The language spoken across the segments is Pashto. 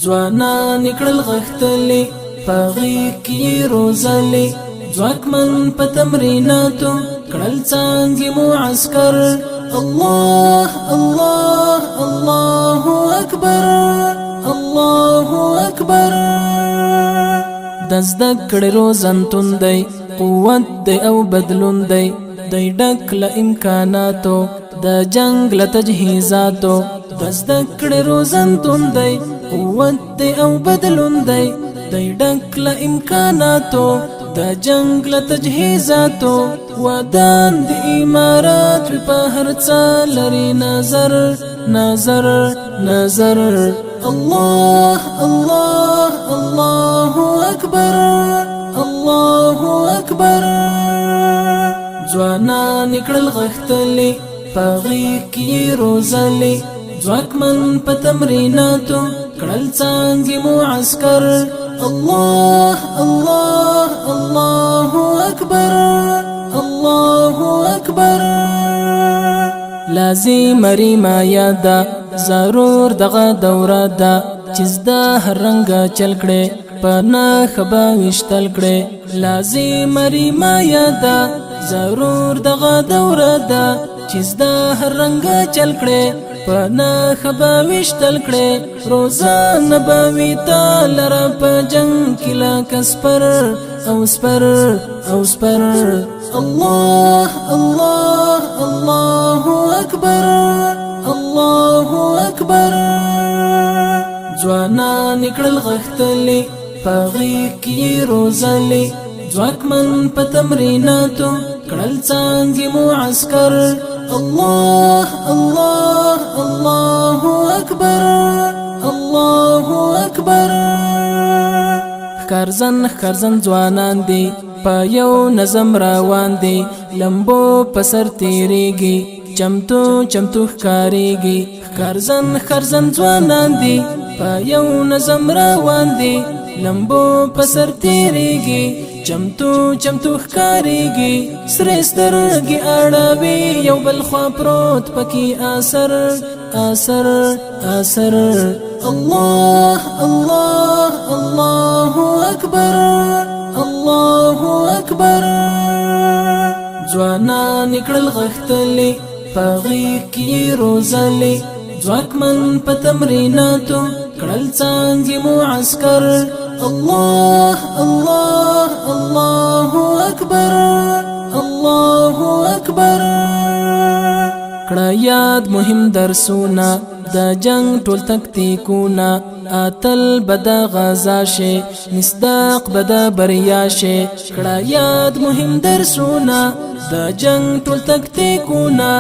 ځوانان کړل غښتلي پاغي کې روزلي ځواکمن په تمریناتو کړل څانګې معسكر الله الله الله اکبر الله اکبر د زده کړې روزنتون دی قوت دی او بدلون دی دی ډک له امکاناتو د جنگ له تجهیزاتو د زده کړې روزنتون دی قوت دی او بدلون دی دی ډک له امکاناتو د جنگ له تجهیزاتو ودان د امارات په هر څه لري نظر نظر نظر الله الله الله اکبر الله اکبر ځوانان کړل غښتلي پاغي کې روزلي ځواکمن په تمریناتو کړل څانګې معسكر الله الله الله اکبر الله اکبر لازم ریما یادا ضرور دغه دوره دا چیزدا هر رنگ چل کړي پنا خبا وشتل کړي لازم ریما یادا ضرور دغه دوره دا چیزدا هر رنگ چل کړي پنا خبا وشتل کړي روزان نبوي تعال را په جنگ کلا کسپر او سپر او سپر الله الله الله اکبر الله اکبر ځوانان کړل غښتلي پاغي کې روزلي ځواکمن په تمریناتو کړل څانګې معسكر الله الله الله اکبر الله اکبر خرزن ځوانان دي په یو نظم روان دي لمبو پسر تیریږي چمتو چمتو ښکاریږي خرزن ځوانان دي په یو نظم روان دي لمبو پسر تیریږي چمتو چمتو ښکاریږي سرې سترګې اړوي یو بل خوا پروت پکې اثر اثر اثر الله الله الله اکبر الله اکبر ځوانان کړل غښتلي پاغي کې روزلي ځواکمن په تمریناتو کړل څانګې معسكر الله الله الله اکبر الله اکبر کړه یاد مهم درسونه د جنگ ټول تکتیکونه اتل بدا غزا شي مصداق بدا بریا شي کړه یاد مهم درسونه د جنگ ټول تکتیکونه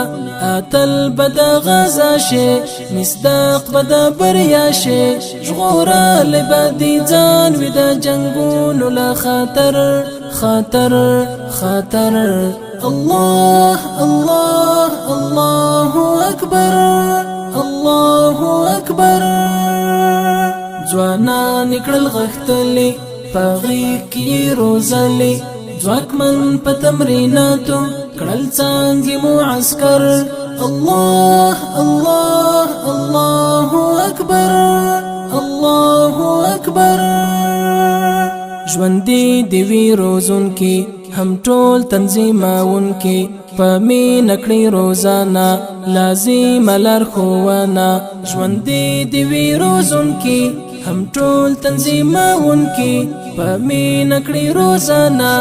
اتل بدا غزا شي مصداق بدا بریا شي ژغورا لبدي ځان وي د جنگونو له خطر خطر خطر الله الله الله اکبر الله اکبر ځوانان کړل غښتلي پاغي کې روزلي ځواکمن په تمریناتو کړل څانګې معسكر الله الله الله اکبر الله اکبر ژوندې دی وی روزون کې هم ټول تنظیمون کې پمی نکړي روزانا لازم لار خوونه ژوندې دی وی روزون کې هم ټول تنظیمون کې پمی نکړي روزانا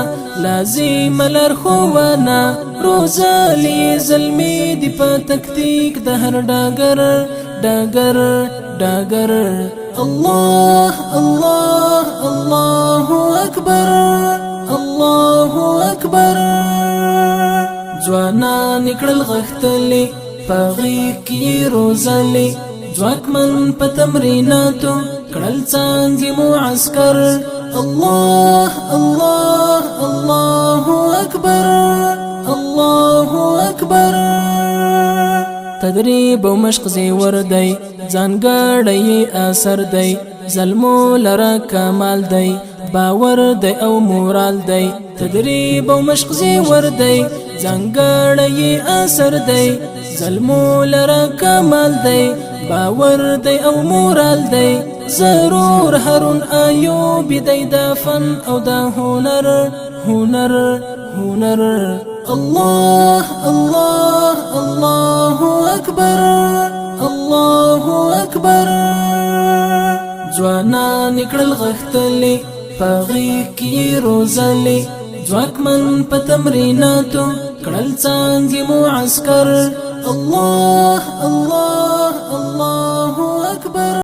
لازم لار خوونه روزالي زلمي دی په تکتیک د هر ډاګر ډاګر ډاګر الله الله الله اکبر الله اکبر ځوانان کړل غښتلي پاغي کې روزلي ځواکمن په تمریناتو کړل څانګې معسكر الله الله الله اکبر الله اکبر تدریب او مشق زیور دی ځانګړی اثر دی ظلمو لره کمال دی باور دی او مورال دی تدریب او مشق زیور دی ځانګړی اثر دی ظلمو لره کمال دی باور دی او مورال دی ضرور هارون ایوب دی دا فن او دا هنر هنر هنر الله الله الله اکبر الله اکبر ځوانان کړل غختلې پغې کې روزلې ځواکمن په تمریناتو کړل څنګه معسكر الله الله الله